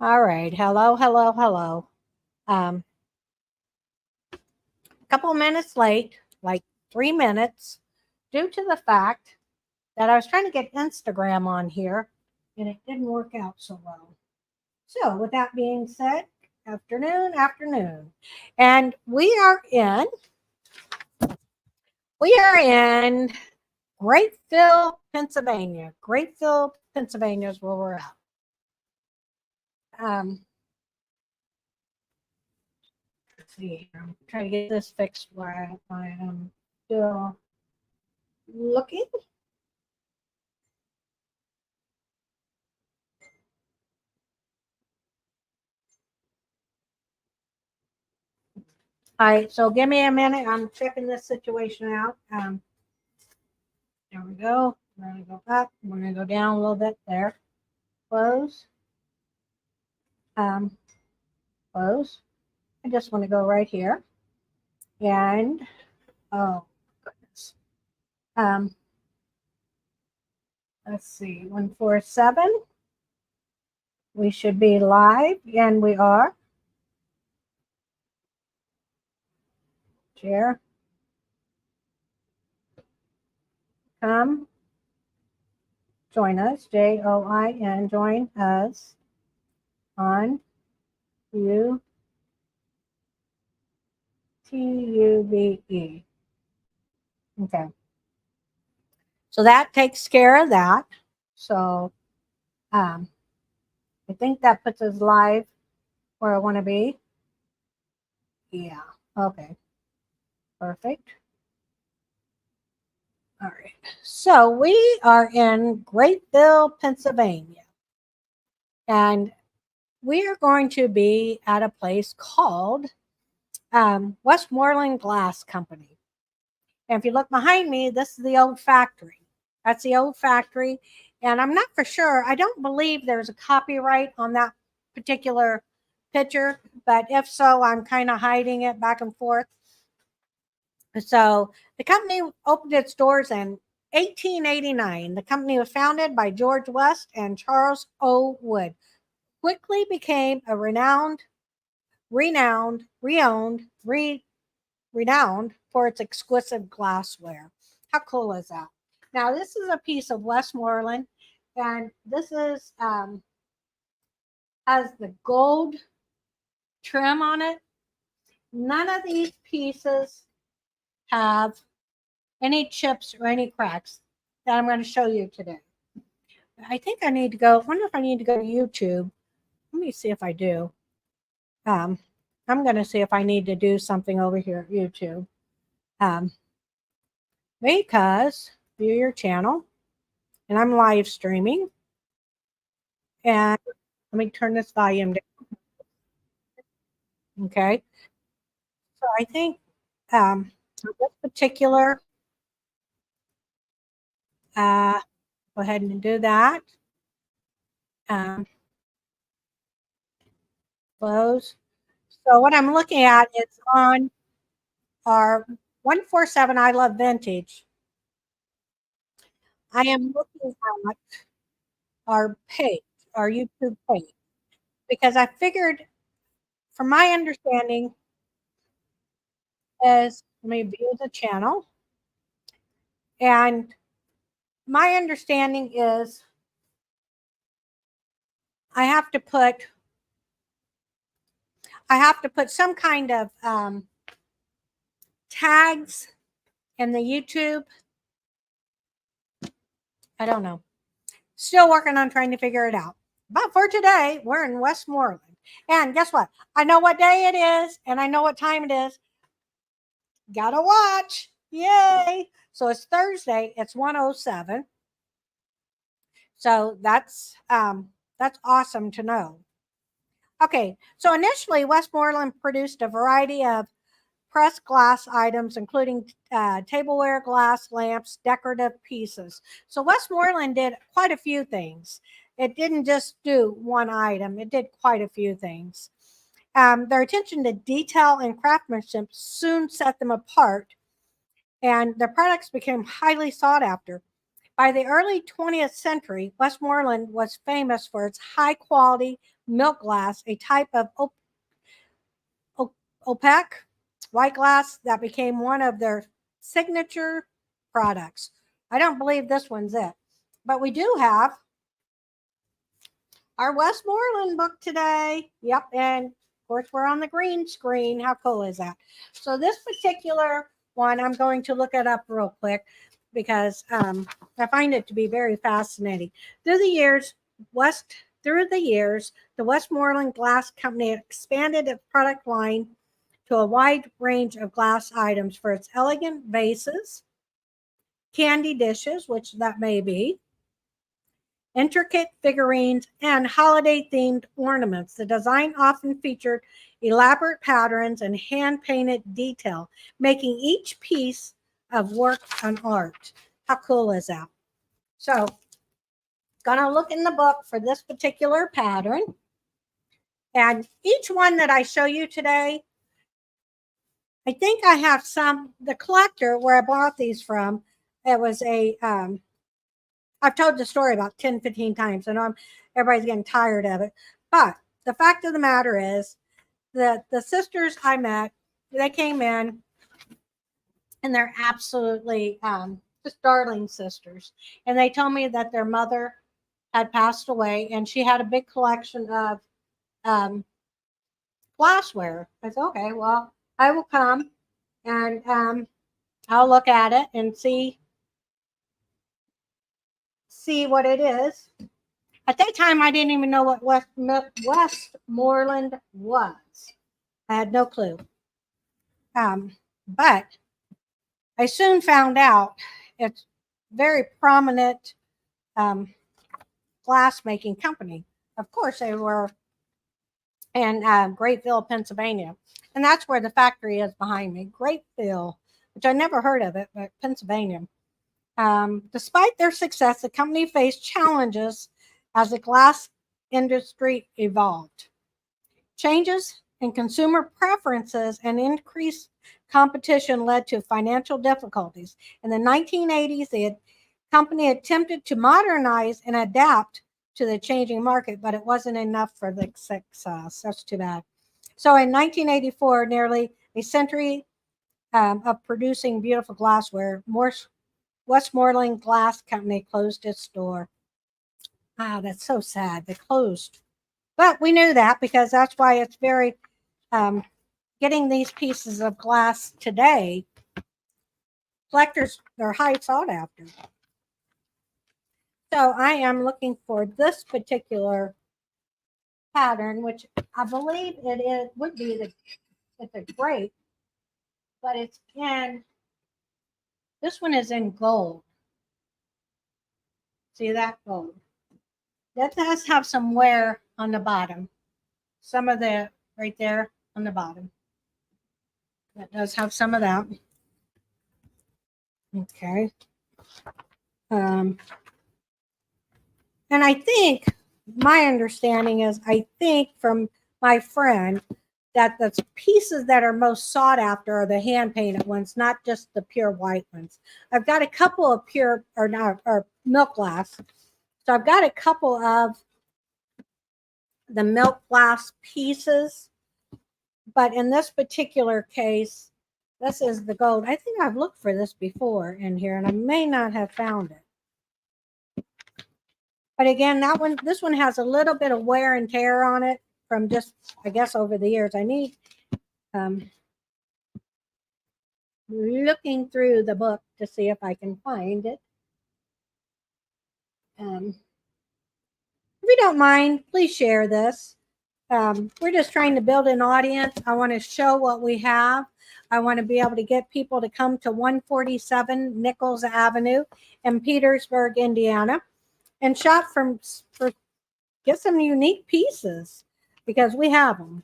All right. Hello, hello, hello. Um, a couple of minutes late, like 3 minutes, due to the fact that I was trying to get Instagram on here and it didn't work out so well. So, with that being said, afternoon, and we are in Grapeville, Pennsylvania. Grapeville, Pennsylvania is where we're at. Um, let's see here. I'm trying to get this fixed while I am still looking. All right, so give me a minute. I'm checking this situation out. There we go. We're going to go up. We're going to go down a little bit there. Close. Um, close. I just want to go right here. And, oh, goodness. Um, let's see, 147. We should be live, and we are. Share. Come. Join us. JOIN. Join us on YouTube. TUBE. Okay. So that takes care of that. So I think that puts us live where I want to be. Yeah. Okay. Perfect. All right. So we are in Grapeville, Pennsylvania. And we are going to be at a place called Westmoreland Glass Company. And if you look behind me, this is the old factory. That's the old factory. And I'm not for sure. I don't believe there's a copyright on that particular picture. But if so, I'm kind of hiding it back and forth. So the company opened its doors in 1889. The company was founded by George West and Charles O. Wood. Quickly became a renowned for its exquisite glassware. How cool is that? Now, this is a piece of Westmoreland, and this is has the gold trim on it. None of these pieces have any chips or any cracks that I'm going to show you today. I think I need to go. I wonder if I need to go to YouTube. Let me see if I do. I'm going to see if I need to do something over here at YouTube. Because view your channel, and I'm live streaming. And let me turn this volume down. Okay. So I think this particular, go ahead and do that. Close. So what I'm looking at is on our 147 I Love Vintage. I am looking at our page, our YouTube page, because I figured, from my understanding, is let me view the channel. And my understanding is I have to put some kind of tags in the YouTube. I don't know. Still working on trying to figure it out. But for today, we're in Westmoreland. And guess what? I know what day it is and I know what time it is. Gotta watch. Yay. So it's Thursday. It's 1:07. So that's awesome to know. Okay, so initially Westmoreland produced a variety of pressed glass items, including tableware, glass, lamps, decorative pieces. So Westmoreland did quite a few things. It didn't just do one item, it did quite a few things. Their attention to detail and craftsmanship soon set them apart, and their products became highly sought after. By the early 20th century, Westmoreland was famous for its high quality milk glass, a type of opaque white glass that became one of their signature products. I don't believe this one's it, but we do have our Westmoreland book today. Yep, and of course we're on the green screen. How cool is that? So this particular one, I'm going to look it up real quick because I find it to be very fascinating. Through the years, the Westmoreland Glass Company expanded its product line to a wide range of glass items for its elegant vases, candy dishes, which that may be, intricate figurines, and holiday themed ornaments. The design often featured elaborate patterns and hand painted detail, making each piece of work an art. How cool is that? So, gonna look in the book for this particular pattern. And each one that I show you today, I think I have some, the collector where I bought these from, it was I've told the story about 10, 15 times. I know everybody's getting tired of it. But the fact of the matter is that the sisters I met, they came in and they're absolutely just darling sisters. And they told me that their mother had passed away and she had a big collection of glassware. I said, okay, well, I will come and I'll look at it and see what it is. At that time, I didn't even know what Westmoreland was. I had no clue. But I soon found out it's very prominent glass making company. Of course, they were in Grapeville, Pennsylvania. And that's where the factory is behind me, Grapeville, which I never heard of it, but Pennsylvania. Despite their success, the company faced challenges as the glass industry evolved. Changes in consumer preferences and increased competition led to financial difficulties. In the 1980s, the company attempted to modernize and adapt to the changing market, but it wasn't enough for the success. That's too bad. So in 1984, nearly a century of producing beautiful glassware, Westmoreland Glass Company closed its door. Wow, that's so sad. They closed. But we knew that because that's why it's very, getting these pieces of glass today, collectors, they're high sought after. So I am looking for this particular pattern, which I believe would be it's a grape, but it's in, this one is in gold. See that gold? That does have some wear on the bottom. Some of the, right there on the bottom. That does have some of that. Okay. And I think, my understanding is, I think from my friend, that the pieces that are most sought after are the hand painted ones, not just the pure white ones. I've got a couple of pure or milk glass. So I've got a couple of the milk glass pieces, but in this particular case, this is the gold. I think I've looked for this before in here and I may not have found it. But again, this one has a little bit of wear and tear on it from just, I guess, over the years. I need looking through the book to see if I can find it. If you don't mind, please share this. We're just trying to build an audience. I want to show what we have. I want to be able to get people to come to 147 Nichols Avenue in Petersburg, Indiana, and shop get some unique pieces because we have them.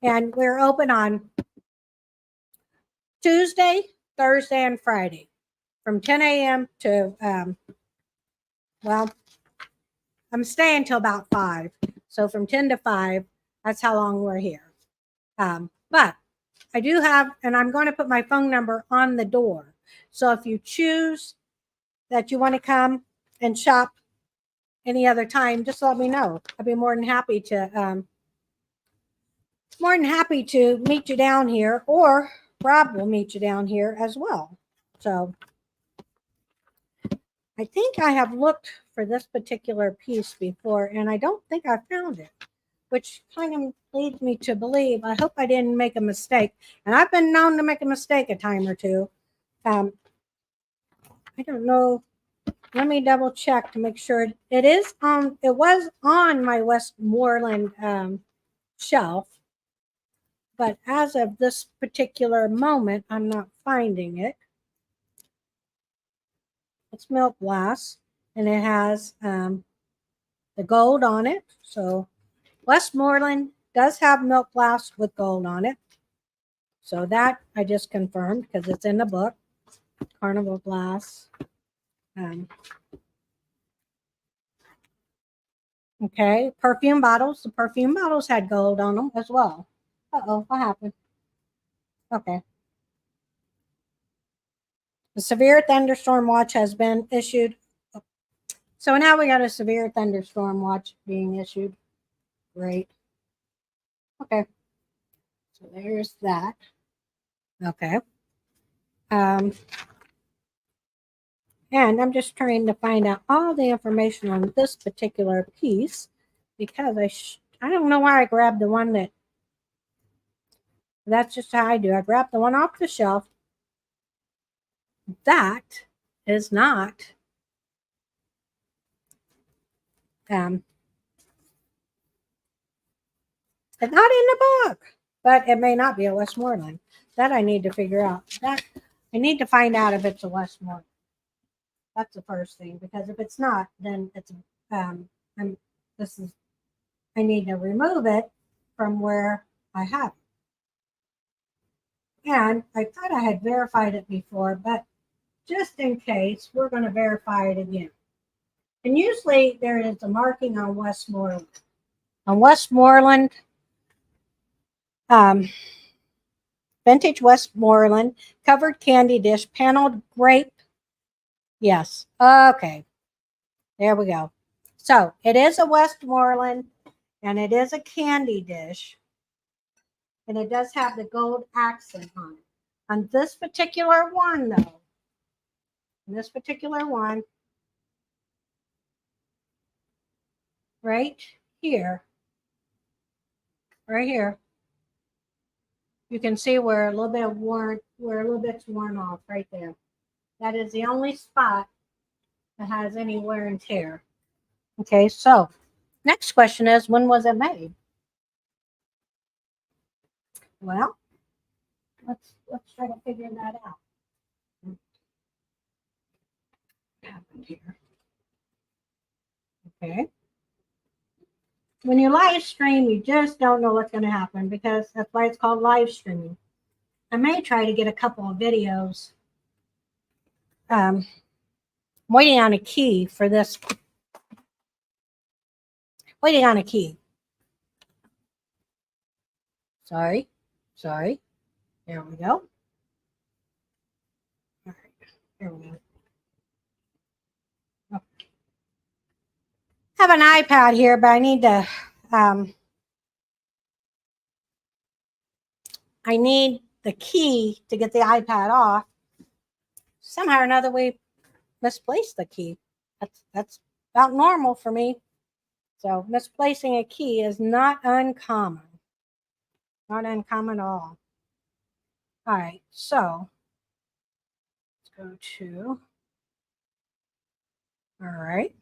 And we're open on Tuesday, Thursday, and Friday from 10 a.m. to, well, I'm staying till about 5. So from 10 to 5, that's how long we're here. But I do have, and I'm going to put my phone number on the door. So if you choose that you want to come and shop any other time, just let me know. I'd be more than happy to meet you down here, or Rob will meet you down here as well. So I think I have looked for this particular piece before, and I don't think I found it, which kind of leads me to believe, I hope I didn't make a mistake. And I've been known to make a mistake a time or two. I don't know. Let me double check to make sure it is on. It was on my Westmoreland shelf, but as of this particular moment, I'm not finding it. It's milk glass, and it has the gold on it. So Westmoreland does have milk glass with gold on it. So that I just confirmed because it's in the book. Carnival glass. Okay, perfume bottles. The perfume bottles had gold on them as well. Uh-oh, what happened? Okay. The severe thunderstorm watch has been issued. So now we got a severe thunderstorm watch being issued. Great. Okay. So there's that. Okay. And I'm just trying to find out all the information on this particular piece because I don't know why I grabbed the one that's just how I do. I grab the one off the shelf. That is not it's not in the book, but it may not be a Westmoreland. That I need to figure out. That I need to find out if it's a Westmoreland. That's the first thing, because if it's not, then it's this is I need to remove it from where I have it. And I thought I had verified it before, but just in case, we're going to verify it again. And usually there is a marking on Westmoreland. On Westmoreland, vintage Westmoreland covered candy dish, paneled grape. Yes. Okay. There we go. So it is a Westmoreland, and it is a candy dish, and it does have the gold accent on it. On this particular one, though, this particular one, right here, you can see where a little bit it's worn off right there. That is the only spot that has any wear and tear. Okay, so next question is, when was it made? Well, let's try to figure that out. What happened here? Okay. When you live stream, you just don't know what's going to happen, because that's why it's called live streaming. I may try to get a couple of videos. I'm waiting on a key for this. Waiting on a key. Sorry. There we go. All right. There we go. Oh. I have an iPad here, but I need to. I need the key to get the iPad off. Somehow or another, we misplaced the key. That's about normal for me. So misplacing a key is not uncommon. Not uncommon at all. All right, so let's go to, all right.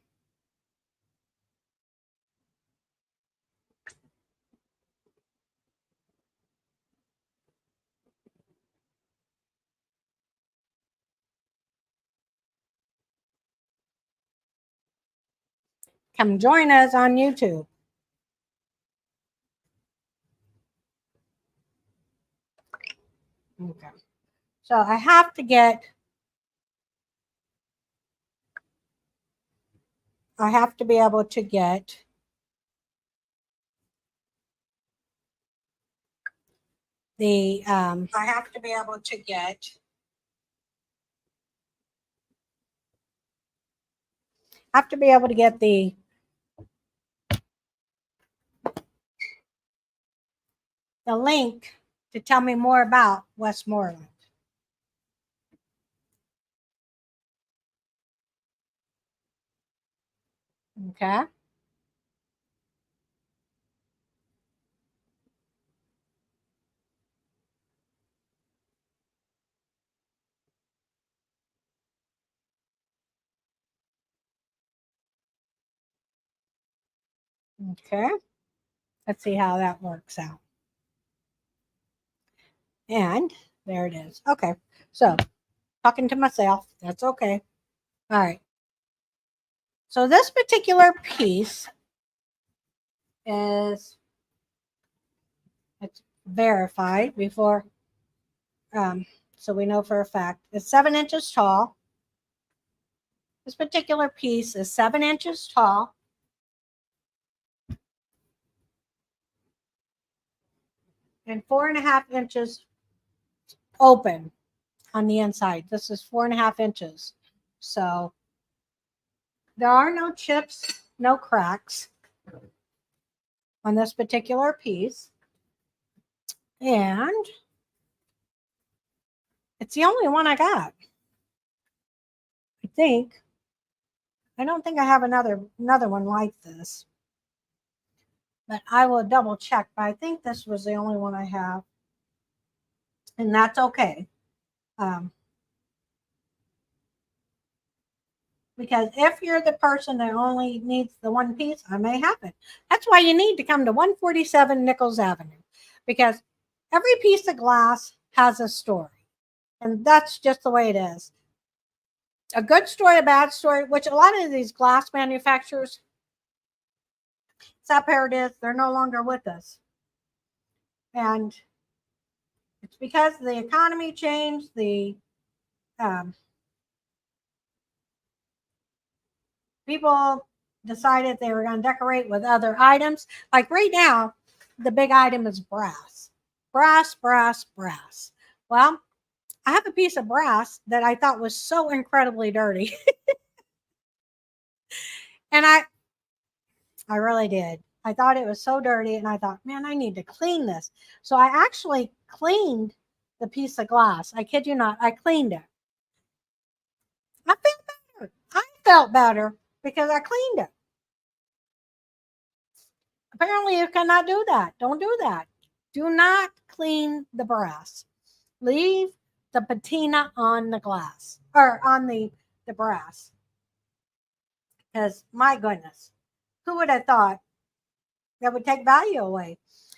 Come join us on YouTube. Okay. So I have to be able to get the have to be able to get the link to tell me more about Westmoreland. Okay. Okay. Let's see how that works out. And there it is. Okay. So talking to myself, that's okay. All right. So this particular piece is, it's verified before, so we know for a fact it's 7 inches tall. This particular piece is 7 inches tall. And 4.5 inches open on the inside. This is 4.5 inches. So there are no chips, no cracks on this particular piece. And it's the only one I got. I think. I don't think I have another one like this. But I will double check. But I think this was the only one I have. And that's okay. Because if you're the person that only needs the one piece, I may have it. That's why you need to come to 147 Nichols Avenue. Because every piece of glass has a story. And that's just the way it is. A good story, a bad story, which a lot of these glass manufacturers, except here it is, they're no longer with us. And it's because the economy changed, the people decided they were going to decorate with other items. Like right now, the big item is brass. Brass, brass, brass. Well, I have a piece of brass that I thought was so incredibly dirty. And I really did. I thought it was so dirty and I thought, man, I need to clean this. So I actually cleaned the piece of glass. I kid you not, I cleaned it. I felt better. I felt better because I cleaned it. Apparently, you cannot do that. Don't do that. Do not clean the brass. Leave the patina on the glass or on the brass. Because my goodness, who would have thought that would take value away?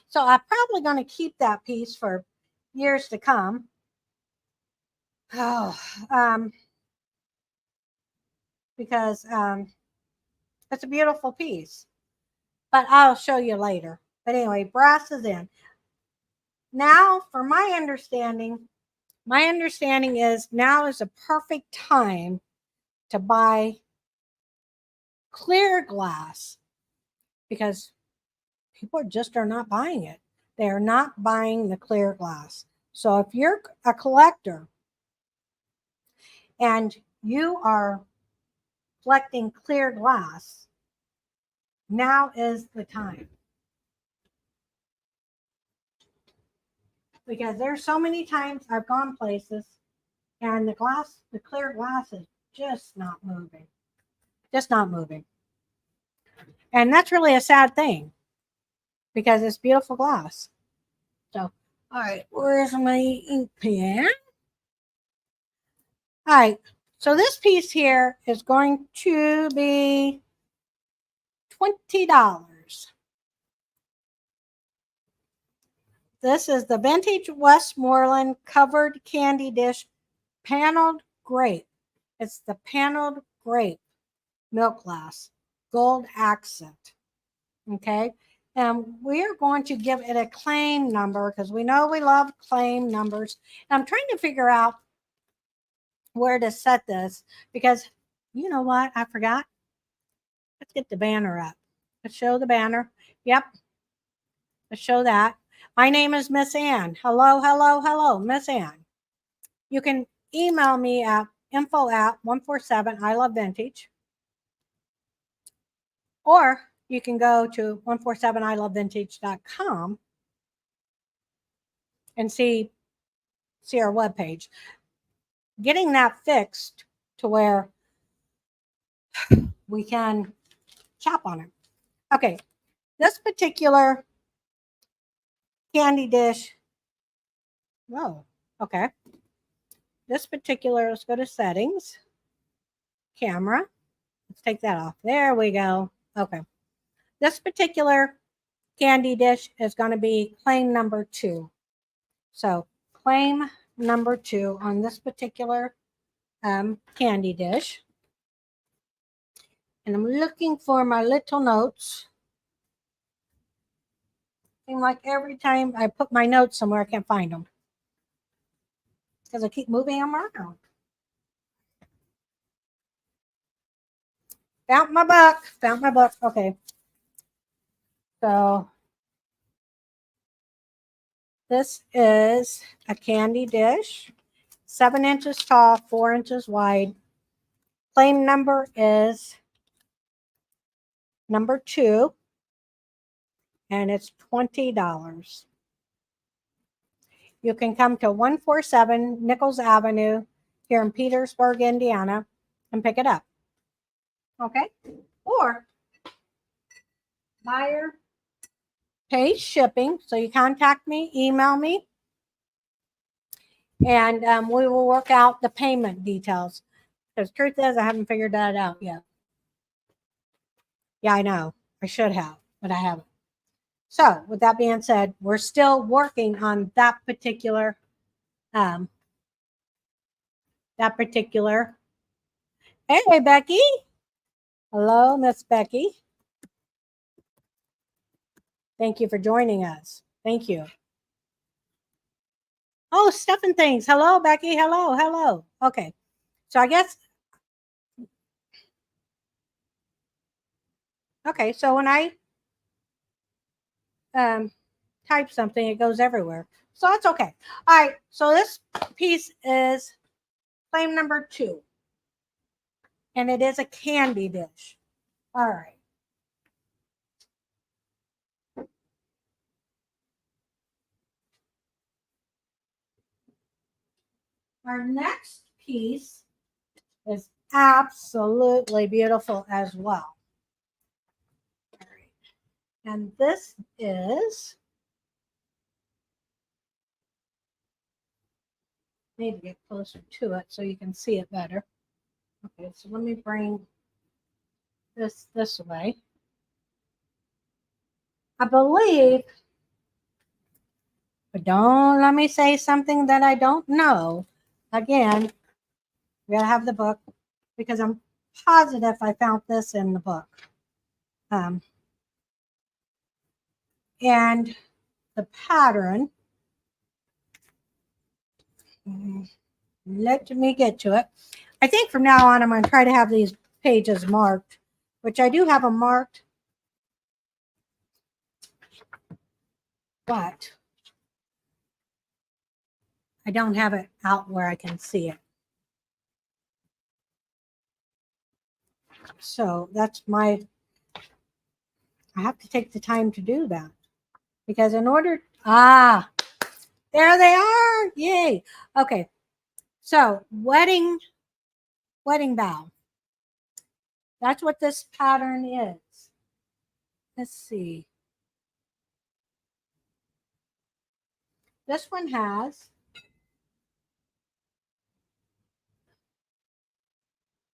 So I'm probably going to keep that piece for years to come. Oh, because it's a beautiful piece. But I'll show you later. But anyway, brass is in. Now, for my understanding is now is a perfect time to buy clear glass because people just are not buying it. They are not buying the clear glass. So if you're a collector and you are collecting clear glass, now is the time. Because there's so many times I've gone places and the clear glass is just not moving. Just not moving. And that's really a sad thing because it's beautiful glass. So, all right, where's my ink pen? All right, so this piece here is going to be $20. This is the vintage Westmoreland covered candy dish paneled grape. It's the paneled grape milk glass, gold accent. Okay, and we're going to give it a claim number because we know we love claim numbers. And I'm trying to figure out where to set this because you know what? I forgot. Let's get the banner up. Let's show the banner. Yep. Let's show that. My name is Miss Ann. Hello, hello, hello, Miss Ann. You can email me at info@147 I Love Vintage. Or you can go to 147ilovevintage.com and see our webpage. Getting that fixed to where we can chop on it. Okay, this particular candy dish. Whoa, okay. This particular, let's go to settings, camera. Let's take that off. There we go. Okay. This particular candy dish is going to be claim number 2. So claim number 2 on this particular candy dish. And I'm looking for my little notes. Seems like every time I put my notes somewhere, I can't find them. Because I keep moving them around. Found my book. Found my book. Okay. So this is a candy dish, 7 inches tall, 4 inches wide. Claim number is number 2, and it's $20. You can come to 147 Nichols Avenue here in Petersburg, Indiana, and pick it up. Okay? Or buyer pays shipping. So you contact me, email me, and we will work out the payment details. Because truth is, I haven't figured that out yet. Yeah, I know. I should have, but I haven't. So with that being said, we're still working on that particular. Hey, Becky. Hello, Miss Becky. Thank you for joining us. Thank you. Oh, stuff and things. Hello, Becky. Hello, hello. Okay. So I guess. Okay. So when I type something, it goes everywhere. So it's okay. All right. So this piece is claim number 2. And it is a candy dish. All right. Our next piece is absolutely beautiful as well. All right. And this is, need to get closer to it so you can see it better. Okay, so let me bring this way. I believe, but don't let me say something that I don't know. Again, we gotta have the book because I'm positive I found this in the book. And the pattern, let me get to it. I think from now on I'm going to try to have these pages marked, which I do have them marked, but I don't have it out where I can see it. So that's I have to take the time to do that because in order, there they are. Yay. Okay. So wedding bow. That's what this pattern is. Let's see. This one has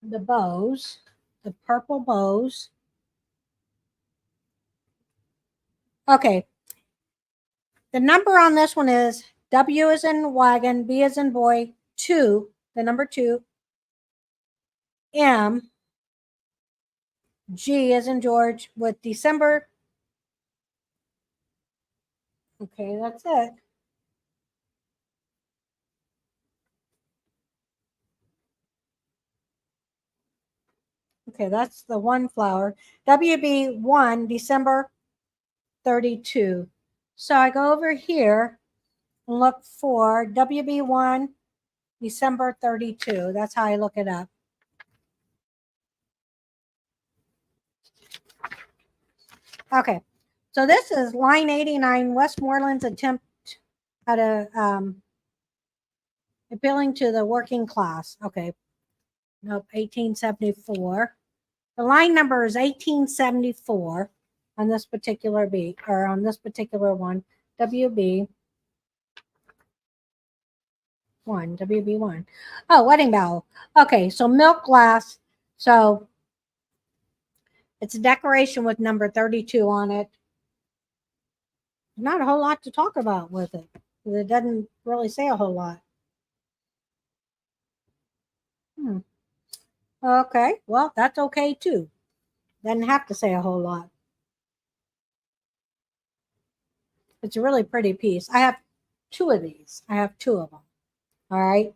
the bows, the purple bows. Okay. The number on this one is W as in wagon, B as in boy, 2, the number 2, M, G as in George with December. Okay, that's it. Okay, that's the one flower. WB1, December 32. So I go over here and look for WB1, December 32. That's how I look it up. Okay. So this is line 89, Westmoreland's attempt at appealing to the working class. Okay. Nope, 1874. The line number is 1874 on this particular B, or on this particular one, WB1. WB1. Oh, wedding bowl. Okay, so milk glass. So it's a decoration with number 32 on it. Not a whole lot to talk about with it. It doesn't really say a whole lot. Okay, well, that's okay too. Doesn't have to say a whole lot. It's a really pretty piece. I have two of these. I have two of them. All right.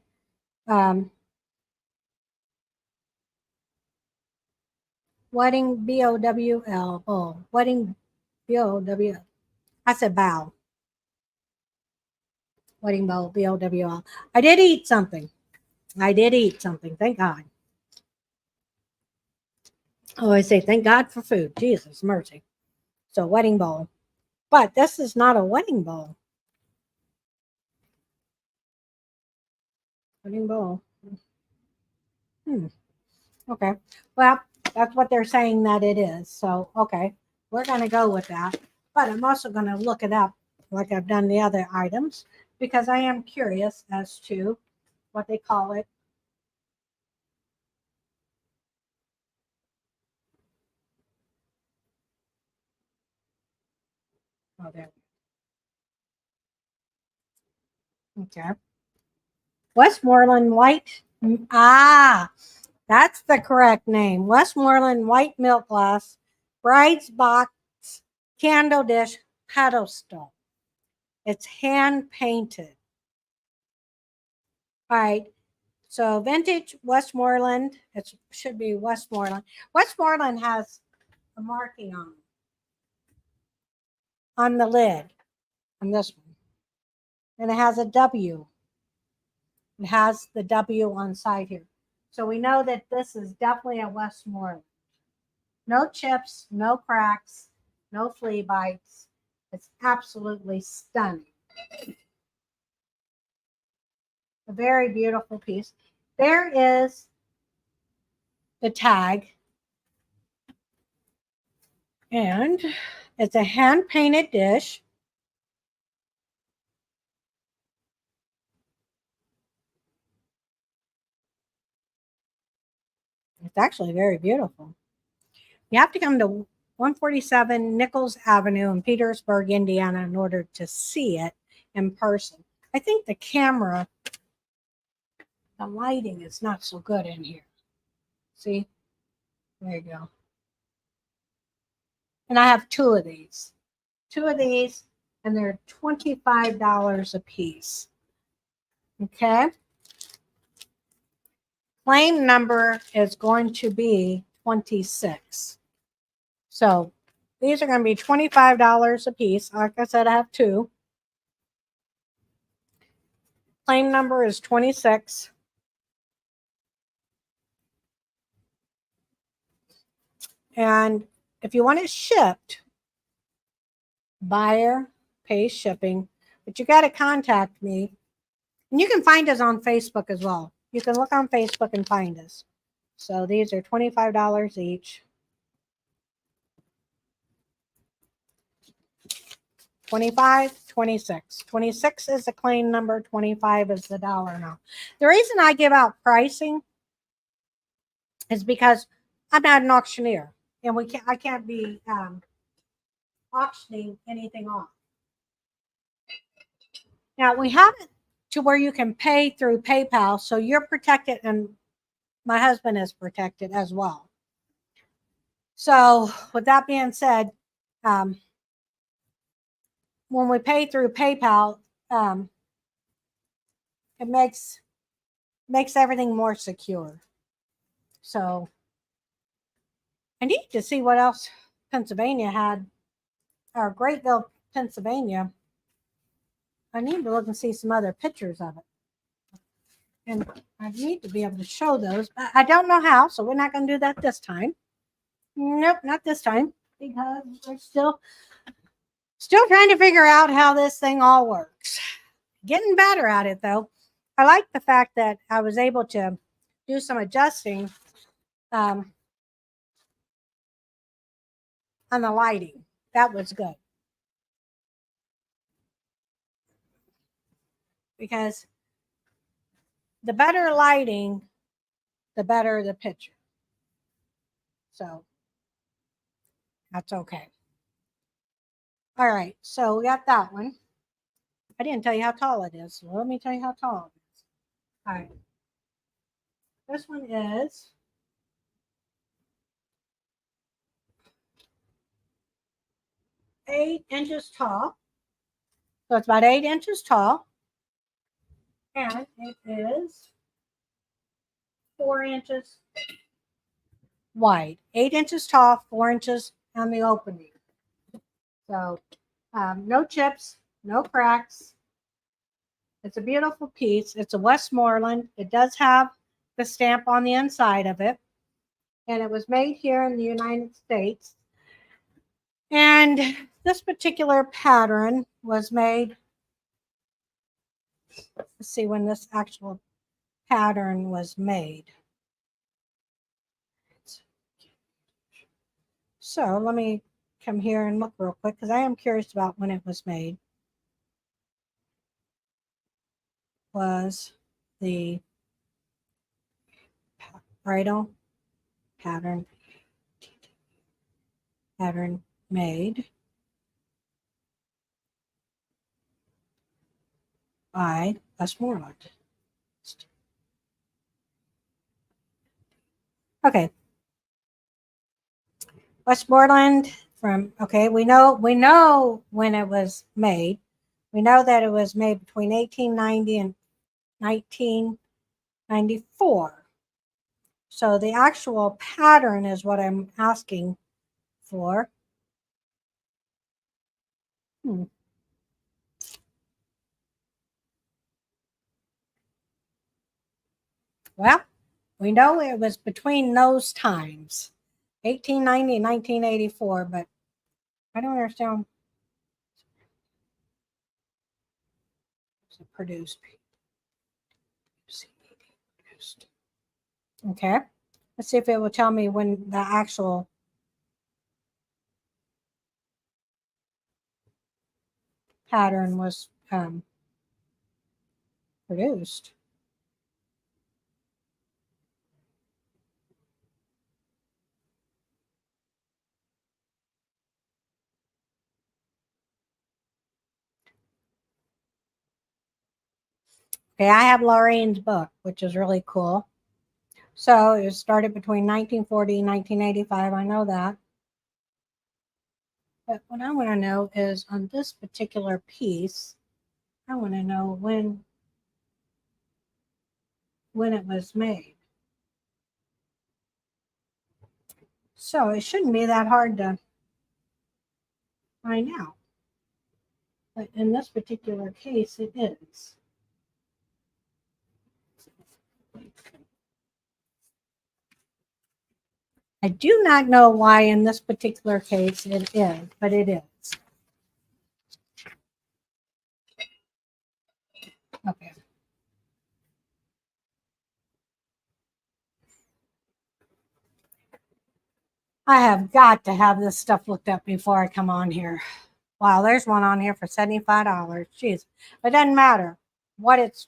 Wedding BOWL. Oh, wedding BOWL. I said bow. Wedding bowl BOWL. I did eat something. I did eat something. Thank God. Oh, I say thank God for food. Jesus mercy. So wedding bowl. But this is not a wedding bowl. Wedding bowl. Okay. Well, that's what they're saying that it is. So, okay. We're going to go with that. But I'm also going to look it up like I've done the other items because I am curious as to what they call it. Oh, there. Okay. Westmoreland White. Ah, that's the correct name. Westmoreland White Milk Glass, Bride's Box, Candle Dish, Pedestal. It's hand painted. All right. So vintage Westmoreland. It should be Westmoreland. Westmoreland has a marking on the lid on this one. And it has a W. It has the W on side here. So we know that this is definitely a Westmoreland. No chips, no cracks, no flea bites. It's absolutely stunning. A very beautiful piece. There is the tag. And it's a hand painted dish. It's actually very beautiful. You have to come to 147 Nichols Avenue in Petersburg, Indiana, in order to see it in person. I think the camera, the lighting is not so good in here. See? There you go. And I have two of these. And they're $25 a piece. Okay. Claim number is going to be 26. So these are going to be $25 a piece. Like I said, I have two. Claim number is 26. And if you want it shipped, buyer pays shipping, but you got to contact me. And you can find us on Facebook as well. You can look on Facebook and find us. So these are $25 each. 25, 26. 26 is the claim number, 25 is the dollar amount. The reason I give out pricing is because I'm not an auctioneer and I can't be auctioning anything off. Now we have it to where you can pay through PayPal, so you're protected and my husband is protected as well. So with that being said, when we pay through PayPal, it makes everything more secure. So I need to see what else Pennsylvania had, or Grapeville, Pennsylvania. I need to look and see some other pictures of it. And I need to be able to show those, but I don't know how, so we're not going to do that this time. Nope, not this time. because we're still trying to figure out how this thing all works. Getting better at it though. I like the fact that I was able to do some adjusting on the lighting. That was good. Because the better lighting, the better the picture. So that's okay. All right, so we got that one. I didn't tell you how tall it is. So let me tell you how tall it is. All right. This one is 8 inches tall. So it's about 8 inches tall. And it is 4 inches wide. 8 inches tall, 4 inches on the opening. So no chips, no cracks. It's a beautiful piece. It's a Westmoreland. It does have the stamp on the inside of it. And it was made here in the United States. And this particular pattern was made, let's see when this actual pattern was made. So let me come here and look real quick because I am curious about when it was made. Was the bridal pattern made by Westmoreland. Okay. Westmoreland from, okay, we know when it was made. We know that it was made between 1890 and 1994. So the actual pattern is what I'm asking for. Well, we know it was between those times, 1890 and 1984, but I don't understand. Produced. Okay. Let's see if it will tell me when the actual pattern was produced. Okay, I have Lorraine's book, which is really cool. So it started between 1940 and 1985. I know that. But what I want to know is on this particular piece, I want to know when it was made. So it shouldn't be that hard to find out. But in this particular case, it is. I do not know why in this particular case it is, but it is. Okay. I have got to have this stuff looked up before I come on here. Wow, there's one on here for $75. Jeez. But it doesn't matter what it's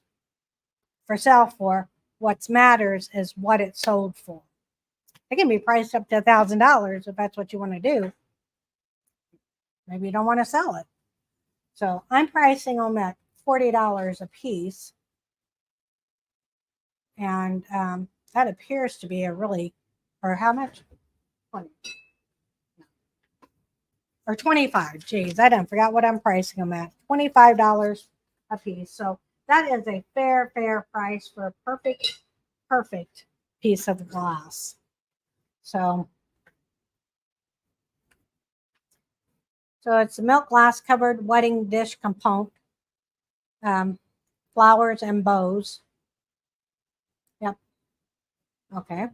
for sale for. What matters is what it's sold for. It can be priced up to $1,000 if that's what you want to do. Maybe you don't want to sell it. So I'm pricing them at $40 a piece. And that appears to be a really, or how much? 20. Or 25. Geez, I done forgot what I'm pricing them at. $25 a piece. So that is a fair price for a perfect piece of glass. So it's a milk glass covered wedding dish component, flowers and bows. Yep. Okay.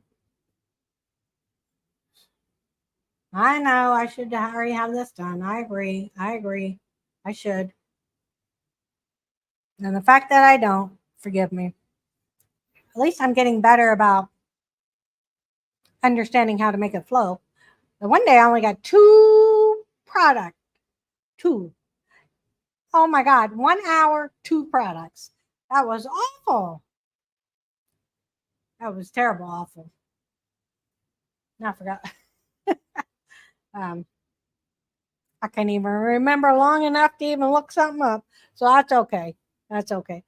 I know I should already have this done. I agree. I agree. I should. And the fact that I don't, forgive me. At least I'm getting better about understanding how to make it flow. The one day I only got two products. Two. Oh my God. 1 hour, two products. That was awful. That was terrible, awful. I forgot. um, I can't even remember long enough to even look something up. So that's okay. That's okay.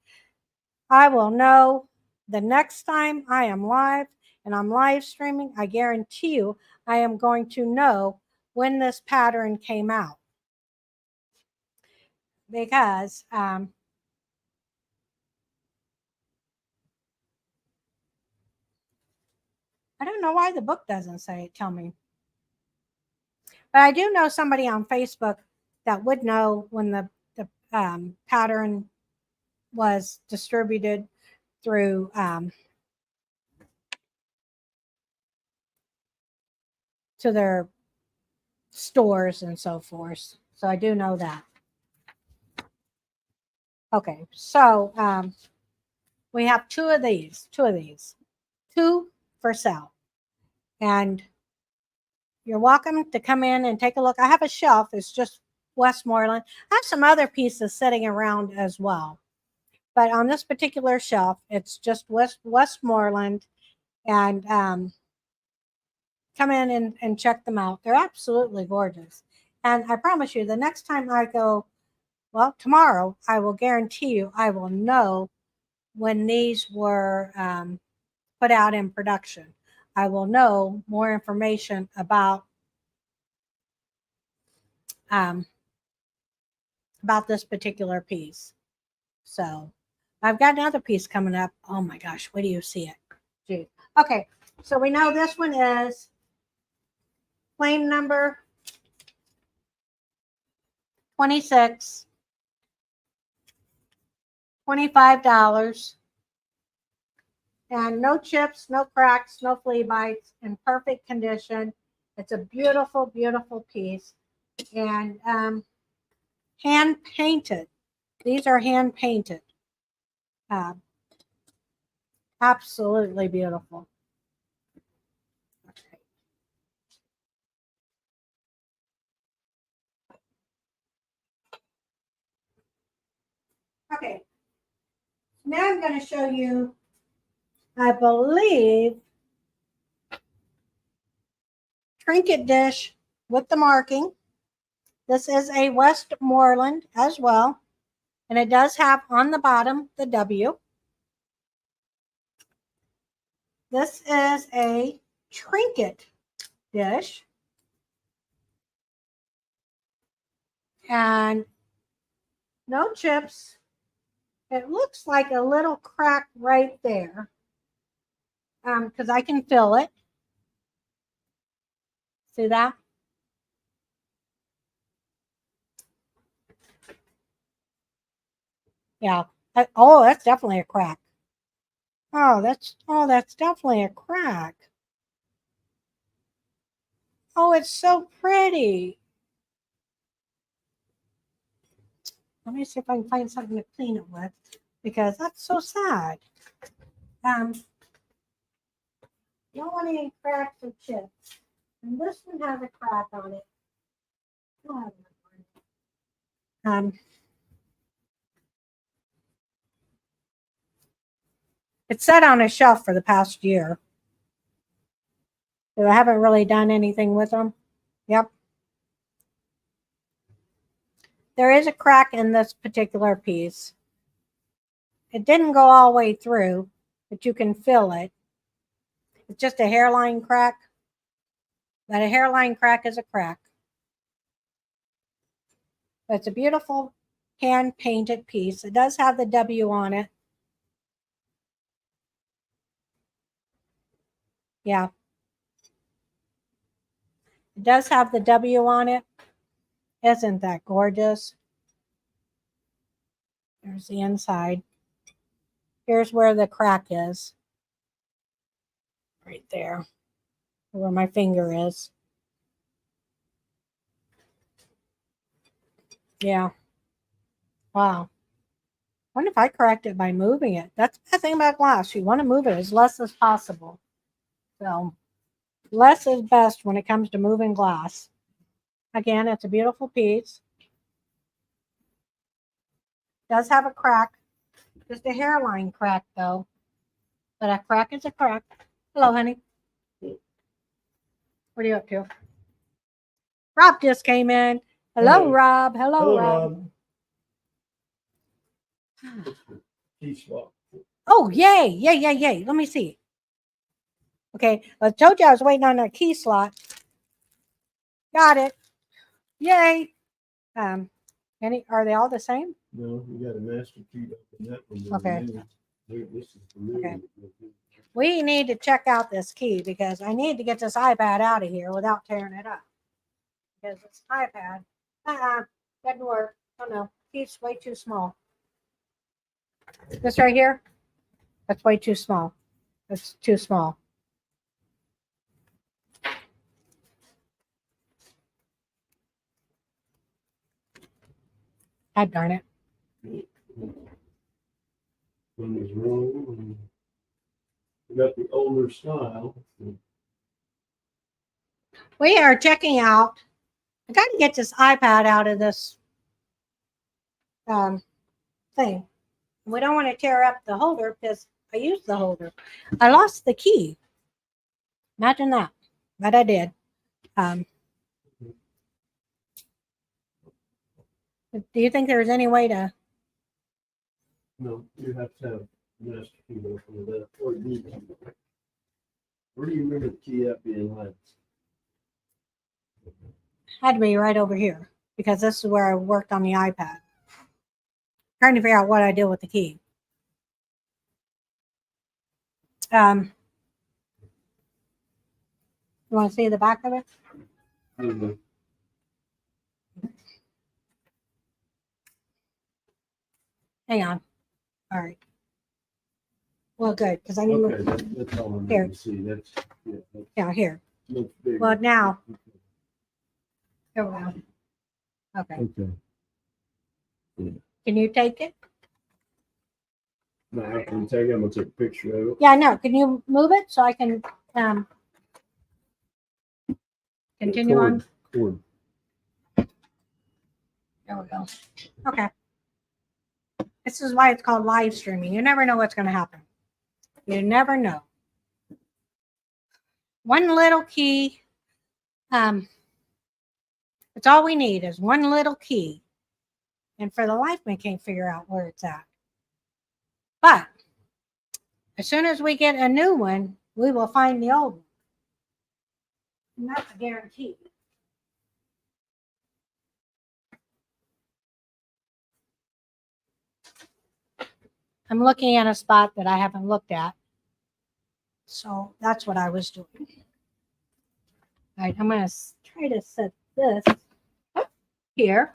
I will know the next time I am live and I'm live streaming. I guarantee you I am going to know when this pattern came out because I don't know why the book doesn't say it. Tell me. But I do know somebody on Facebook that would know when the pattern was distributed through to their stores and so forth. So I do know that. Okay, so we have two of these, two for sale. And you're welcome to come in and take a look. I have a shelf, it's just Westmoreland. I have some other pieces sitting around as well. But on this particular shelf, it's just Westmoreland. And come in and check them out. They're absolutely gorgeous. And I promise you, the next time I go, well, tomorrow, I will guarantee you I will know when these were put out in production. I will know more information um, about this particular piece. So I've got another piece coming up. Oh my gosh, wait do you see it? Gee. Okay, so we know this one is claim number 26, $25, and no chips, no cracks, no flea bites, in perfect condition. It's a beautiful, beautiful piece, and hand painted. These are hand painted. Uh, Absolutely beautiful. Okay. Okay. Now I'm going to show you, I believe, trinket dish with the marking. This is a Westmoreland as well. And it does have on the bottom the W. This is a trinket dish. And no chips. It looks like a little crack right there because I can feel it. See that? Yeah. Oh, that's definitely a crack. Oh, that's definitely a crack. Oh, it's so pretty. Let me see if I can find something to clean it with because that's so sad. Um, don't want any cracks or chips. And this one has a crack on it. Oh, it's sat on a shelf for the past year. So I haven't really done anything with them. Yep. There is a crack in this particular piece. It didn't go all the way through, but you can feel it. It's just a hairline crack. But a hairline crack is a crack. But it's a beautiful hand painted piece. It does have the W on it. Yeah. It does have the W on it. Isn't that gorgeous? There's the inside. Here's where the crack is. Right there. Where my finger is. Yeah. Wow. Wonder if I correct it by moving it. That's the thing about glass. You want to move it as less as possible. So less is best when it comes to moving glass. Again, it's a beautiful piece. Does have a crack. Just a hairline crack though. But a crack is a crack. Hello, honey. What are you up to? Rob just came in. Hello, Hello. Rob. Hello, Hello, Rob. Key swap. Oh, yay. Yay, yay, yay. Let me see. Okay. I told you I was waiting on that key slot. Got it. Yay. Are they all the same? No, you got a master key up in that one. Okay. This is the new Okay. one. We need to check out this key because I need to get this iPad out of here without tearing it up. Because this iPad, doesn't work. Oh no, key's way too small. This right here, that's way too small. That's too small. God darn it. One was wrong. We got the older style. We are checking out. I got to get this iPad out of this thing. We don't want to tear up the holder because I used the holder. I lost the key. Imagine that. But I did. Do you think there's any way to? No, you have to have master key for that. Or you where do you remember the key at being last? Had to be right over here because this is where I worked on the iPad. Trying to figure out what I did with the key. You want to see the back of it? Mm-hmm. Hang on. All right. Well, good because I need Okay, that's all I'm Here. going to see. That's yeah here. looks bigger. Well, now here we go. Okay. Okay. Can you take it? No, I can take. I'm gonna take a picture of it. Yeah, no. Can you move it so I can continue on? Cord. There we go. Okay. This is why it's called live streaming. You never know what's going to happen. You never know. One little key. It's all we need is one little key. And for the life, we can't figure out where it's at. But as soon as we get a new one, we will find the old one. And that's a guarantee. I'm looking at a spot that I haven't looked at. So that's what I was doing. All right, I'm going to try to set this up here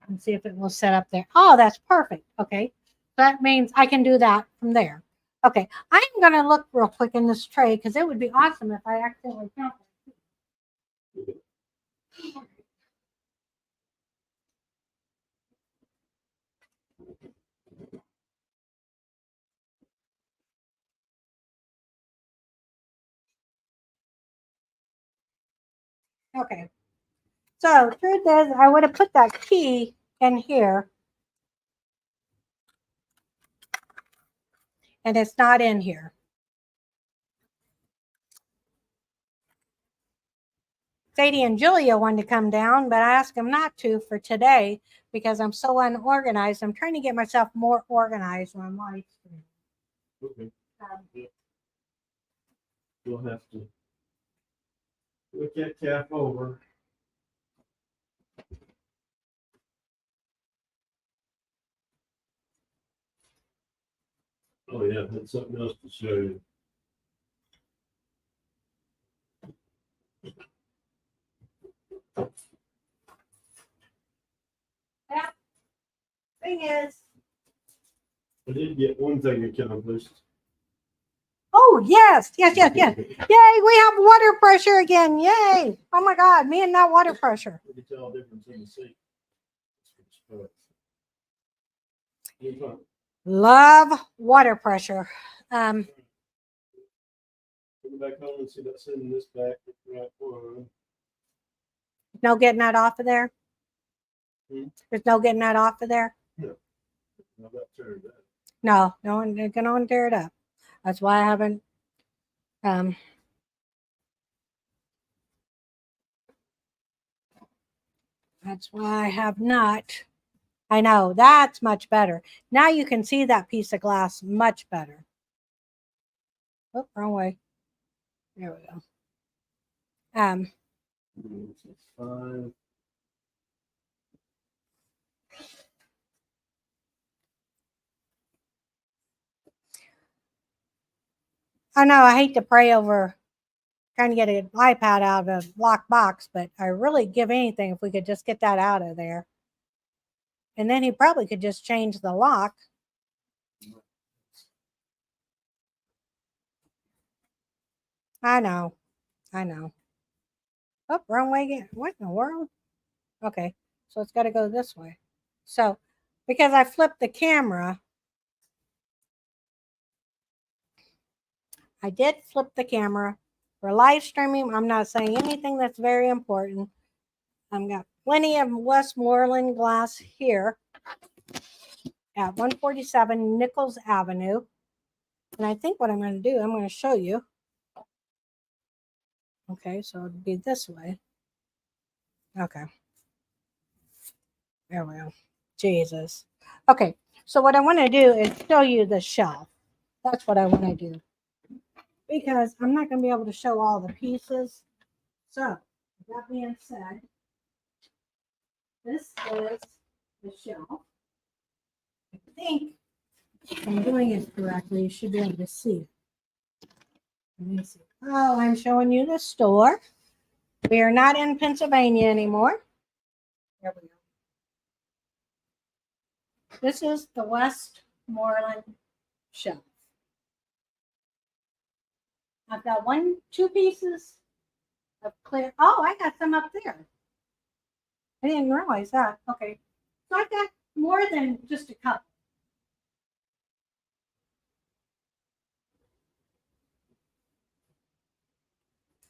and see if it will set up there. Oh, that's perfect. Okay. That means I can do that from there. Okay. I'm going to look real quick in this tray because it would be awesome if I accidentally found it. Okay. So truth is, I would have put that key in here. And it's not in here. Sadie and Julia wanted to come down, but I asked them not to for today because I'm so unorganized. I'm trying to get myself more organized when I'm live streaming. Okay. We'll have to look that cap over. Oh yeah, that's something else to show you. That thing is. I did get one thing accomplished. Oh, yes. Yay, we have water pressure again. Yay. Oh my God, me and that water pressure. You can tell a difference in the sink. You're fine. Love water pressure. Put it back on and see about sending this back. Right one. No getting that off of there. Hmm? There's no getting that off of there. No. How about turn that? No, no one gonna tear it up. That's why I haven't. That's why I have not. I know that's much better. Now you can see that piece of glass much better. Oh, wrong way. There we go. 5. I know I hate to pray over trying to get an iPad out of a locked box, but I really give anything if we could just get that out of there. And then he probably could just change the lock. I know. I know. Oh, wrong way again. What in the world? Okay. So it's got to go this way. So because I flipped the camera, I did flip the camera. For live streaming, I'm not saying anything that's very important. I've got plenty of Westmoreland glass here at 147 Nichols Avenue. And I think what I'm going to do, I'm going to show you. Okay, so it'll be this way. Okay. There we go. Jesus. Okay, so what I want to do is show you the shelf. That's what I want to do. Because I'm not going to be able to show all the pieces. So, that being said, this is the shelf. I think if I'm doing it correctly, you should be able to see it. Let me see. Oh, I'm showing you the store. We are not in Pennsylvania anymore. There we go. This is the Westmoreland shelf. I've got 2 pieces of clear. Oh, I got some up there. I didn't realize that. Okay. So I've got more than just a couple.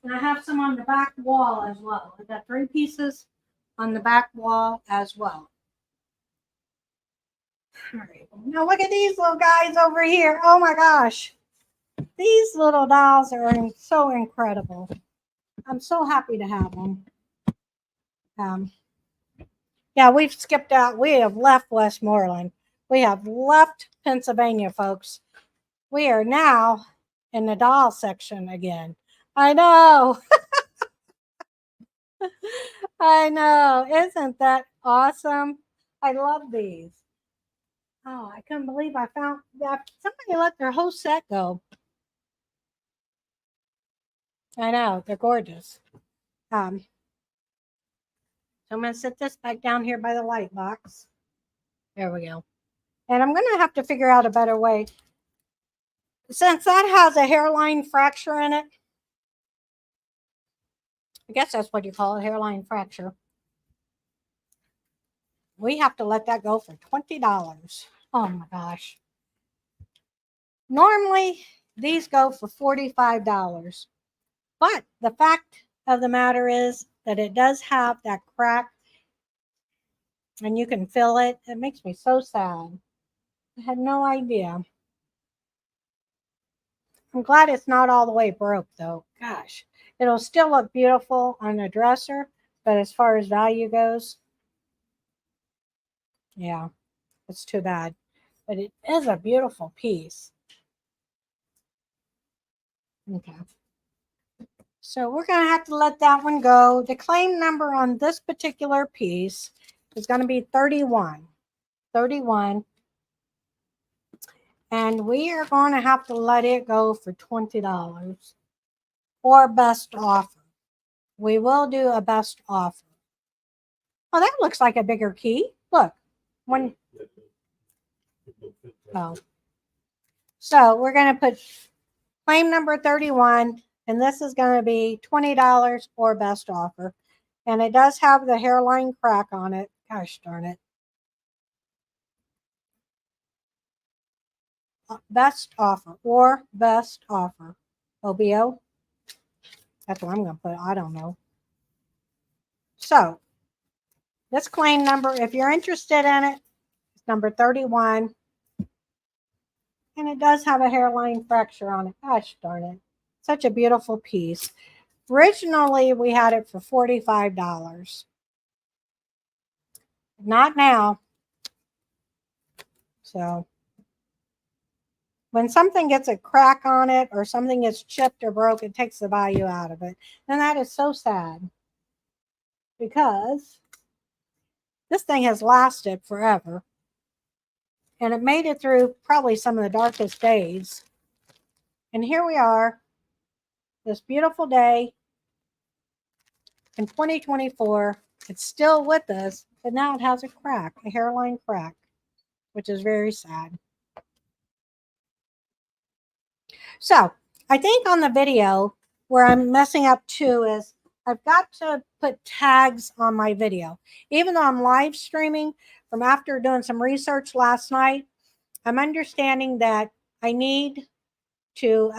And I have some on the back wall as well. I've got 3 pieces on the back wall as well. All right. Now look at these little guys over here. Oh my gosh. These little dolls are so incredible. I'm so happy to have them. Yeah, we've skipped out. We have left Westmoreland. We have left Pennsylvania, folks. We are now in the doll section again. I know. I know. Isn't that awesome? I love these. Oh, I couldn't believe I found that somebody let their whole set go. I know. They're gorgeous. So I'm going to set this back down here by the light box. There we go. And I'm going to have to figure out a better way. Since that has a hairline fracture in it, I guess that's what you call it, hairline fracture. We have to let that go for $20. Oh my gosh. Normally, these go for $45. But the fact of the matter is that it does have that crack and you can feel it. It makes me so sad. I had no idea. I'm glad it's not all the way broke though. Gosh, it'll still look beautiful on a dresser, but as far as value goes, yeah, it's too bad. But it is a beautiful piece. Okay. So we're going to have to let that one go. The claim number on this particular piece is going to be 31. 31. And we are going to have to let it go for $20 or best offer. We will do a best offer. Oh, that looks like a bigger key. Look. Oh. So we're going to put claim number 31, and this is going to be $20 or best offer. And it does have the hairline crack on it. Gosh darn it. best offer or best offer. OBO. That's what I'm going to put. I don't know. So this claim number, if you're interested in it, it's number 31. And it does have a hairline fracture on it. Gosh darn it. Such a beautiful piece. Originally, we had it for $45. Not now. So when something gets a crack on it or something gets chipped or broke, it takes the value out of it. And that is so sad because this thing has lasted forever. And it made it through probably some of the darkest days. And here we are, this beautiful day in 2024. It's still with us, but now it has a crack, a hairline crack, which is very sad. So I think on the video where I'm messing up too is I've got to put tags on my video. Even though I'm live streaming from after doing some research last night, I'm understanding that I need to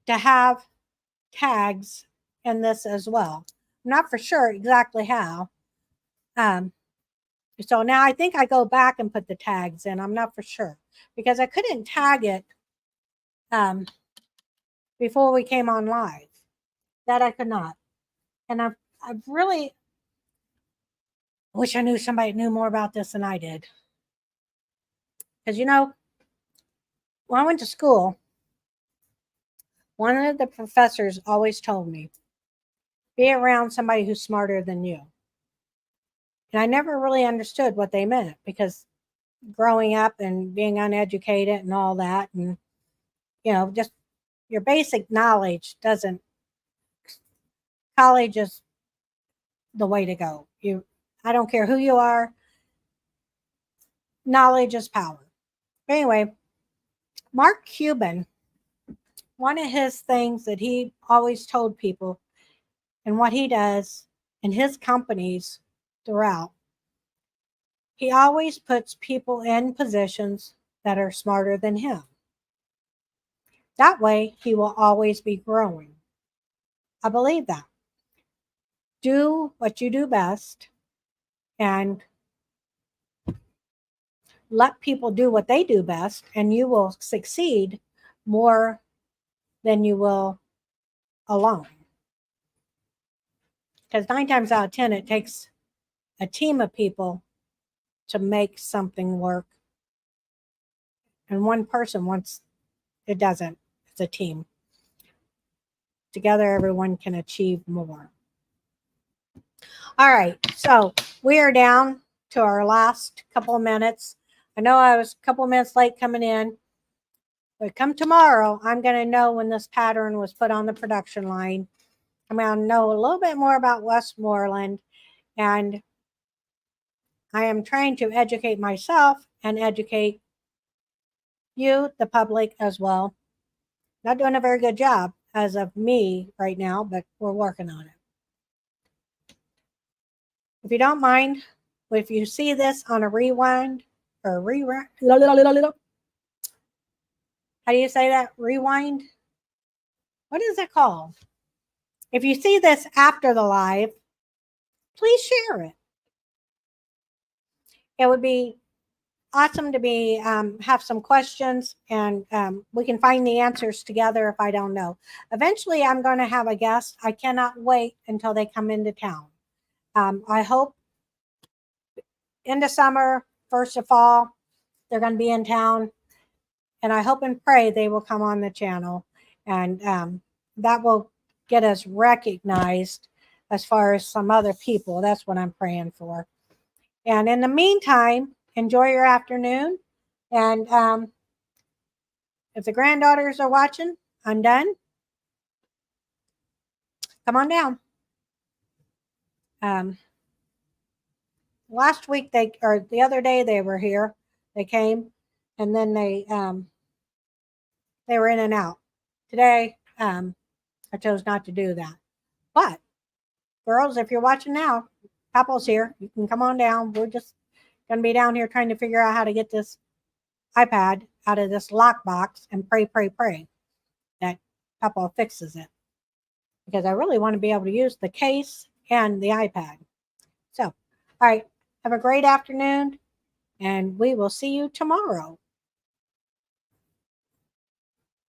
have tags in this as well. I'm not for sure exactly how. So now I think I go back and put the tags in. I'm not for sure because I couldn't tag it before we came on live. That I could not. And I've really wish I knew somebody knew more about this than I did. Because, you know, when I went to school, one of the professors always told me, be around somebody who's smarter than you. And I never really understood what they meant because growing up and being uneducated and all that, and, you know, just your basic knowledge doesn't, college is the way to go. I don't care who you are, knowledge is power. Anyway, Mark Cuban, one of his things that he always told people and what he does in his companies throughout, he always puts people in positions that are smarter than him. That way, he will always be growing. I believe that. Do what you do best and let people do what they do best, and you will succeed more than you will alone. Because 9 times out of 10, it takes a team of people to make something work. And one person, once it doesn't, it's a team. Together, everyone can achieve more. All right, so we are down to our last couple of minutes. I know I was a couple of minutes late coming in, but come tomorrow, I'm going to know when this pattern was put on the production line. I'm going to know a little bit more about Westmoreland, and I am trying to educate myself and educate you, the public, as well. Not doing a very good job as of me right now, but we're working on it. If you don't mind, if you see this on a rewind or rewind, how do you say that? Rewind? What is it called? If you see this after the live, please share it. It would be awesome to be have some questions, and we can find the answers together if I don't know. Eventually, I'm going to have a guest. I cannot wait until they come into town. I hope into summer, first of fall, they're going to be in town, and I hope and pray they will come on the channel, and that will get us recognized as far as some other people. That's what I'm praying for. And in the meantime, enjoy your afternoon. And if the granddaughters are watching, I'm done. Come on down. Last week the other day they were here. They came, and then they were in and out. Today, I chose not to do that. But girls, if you're watching now, Papa's here. You can come on down. We're just going to be down here trying to figure out how to get this iPad out of this lockbox and pray that Papa fixes it, because I really want to be able to use the case and the iPad. So, all right, have a great afternoon, and we will see you tomorrow.